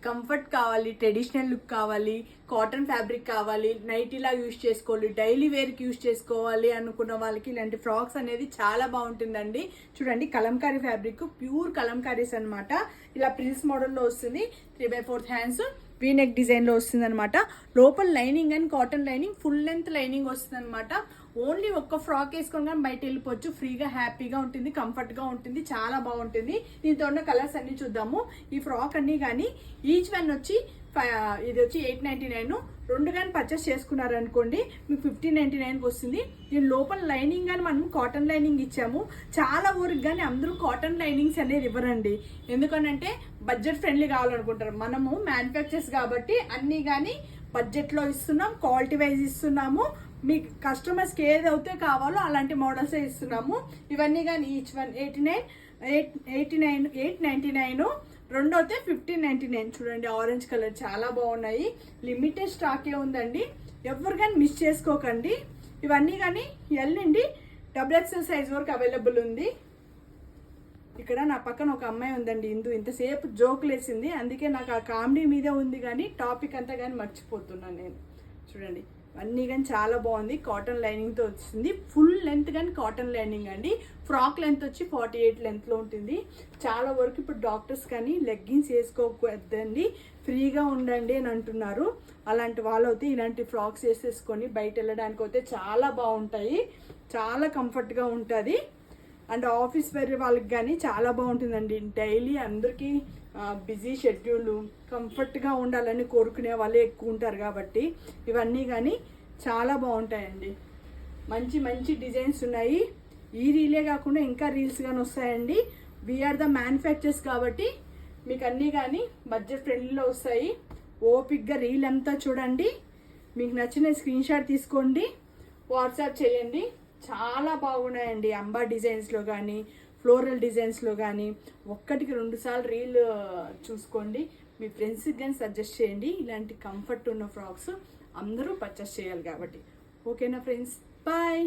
Comfort కావాలి, traditional look కావాలి, cotton fabric కావాలి, నైటీలా యూజ్ చేసుకోవాలి, డైలీ వేర్కి యూజ్ చేసుకోవాలి అనుకున్న వాళ్ళకి ఇలాంటి ఫ్రాక్స్ అనేది చాలా బాగుంటుందండి. చూడండి, కలంకారీ ఫ్యాబ్రిక్, ప్యూర్ కలంకారీస్ అనమాట. ఇలా ప్రిన్స్ మోడల్లో వస్తుంది. 3/4 హ్యాండ్స్, వీ నెక్ డిజైన్లో వస్తుంది అనమాట. లోపల lining and cotton lining, full length lining వస్తుంది అనమాట. ఓన్లీ ఒక్క ఫ్రాక్ వేసుకొని కానీ బయట వెళ్ళిపోవచ్చు. ఫ్రీగా హ్యాపీగా ఉంటుంది, కంఫర్ట్గా ఉంటుంది, చాలా బాగుంటుంది. దీంతో ఉన్న కలర్స్ అన్ని చూద్దాము. ఈ ఫ్రాక్ అన్ని కానీ ఈచ్ వన్ వచ్చి ఇది వచ్చి 899. రెండు కానీ పర్చేస్ చేసుకున్నారనుకోండి మీకు 1599కి వస్తుంది. దీని లోపల లైనింగ్ కానీ మనం కాటన్ లైనింగ్ ఇచ్చాము. చాలా ఊరికి కానీ అందరూ కాటన్ లైనింగ్స్ అనేది ఇవ్వరండి. ఎందుకనంటే బడ్జెట్ ఫ్రెండ్లీ కావాలనుకుంటారు. మనము మ్యానుఫ్యాక్చర్స్ కాబట్టి అన్నీ కానీ బడ్జెట్లో ఇస్తున్నాం, క్వాలిటీ వైజ్ ఇస్తున్నాము. మీ కస్టమర్స్కి ఏదైతే కావాలో అలాంటి మోడల్సే ఇస్తున్నాము. ఇవన్నీ కానీ ఈచ్ వన్ 899. రెండో అయితే 1599. చూడండి, ఆరెంజ్ కలర్ చాలా బాగున్నాయి. లిమిటెడ్ స్టాకే ఉందండి, ఎవరు కానీ మిస్ చేసుకోకండి. ఇవన్నీ కానీ ఎల్ నుండి XXL సైజ్ వరకు అవైలబుల్ ఉంది. ఇక్కడ నా పక్కన ఒక అమ్మాయి ఉందండి, ఇంతసేపు జోకులు వేసింది. అందుకే నాకు ఆ కామెడీ మీదే ఉంది కానీ టాపిక్ అంతా కానీ మర్చిపోతున్నాను నేను. చూడండి, అన్నీ కానీ చాలా బాగుంది. కాటన్ లైనింగ్తో వచ్చింది. ఫుల్ లెంత్ కానీ కాటన్ లైనింగ్ అండి. ఫ్రాక్ లెంత్ వచ్చి 48 లెంత్లో ఉంటుంది. చాలా వరకు ఇప్పుడు డాక్టర్స్ కానీ లెగ్గిన్స్ వేసుకోకూడదండి, ఫ్రీగా ఉండండి అని అంటున్నారు. అలాంటి వాళ్ళు అయితే ఇలాంటి ఫ్రాక్స్ వేసేసుకొని బయట వెళ్ళడానికి అయితే చాలా బాగుంటాయి, చాలా కంఫర్ట్గా ఉంటుంది. అండ్ ఆఫీస్ వేర్ వాళ్ళకి కానీ చాలా బాగుంటుందండి. డైలీ అందరికీ బిజీ షెడ్యూల్, కంఫర్ట్గా ఉండాలని కోరుకునే వాళ్ళే ఎక్కువ ఉంటారు కాబట్టి ఇవన్నీ కానీ చాలా బాగుంటాయండి. మంచి మంచి డిజైన్స్ ఉన్నాయి. ఈ రీలే కాకుండా ఇంకా రీల్స్ కానీ వస్తాయండి. వీఆర్ ద మ్యానుఫ్యాక్చర్స్ కాబట్టి మీకు అన్నీ కానీ బడ్జెట్ ఫ్రెండ్లీలో వస్తాయి. ఓపిక్గా రీల్ అంతా చూడండి, మీకు నచ్చిన స్క్రీన్ షాట్ తీసుకోండి, వాట్సాప్ చేయండి. చాలా బాగున్నాయండి. అంబా డిజైన్స్లో కానీ ఫ్లోరల్ డిజైన్స్లో కానీ ఒక్కటికి 2 సార్లు రీల్ చూసుకోండి. మీ ఫ్రెండ్స్కి కానీ సజెస్ట్ చేయండి. ఇలాంటి కంఫర్ట్ ఉన్న ఫ్రాక్స్ అందరూ పర్చేస్ చేయాలి కాబట్టి. ఓకేనా ఫ్రెండ్స్, బాయ్.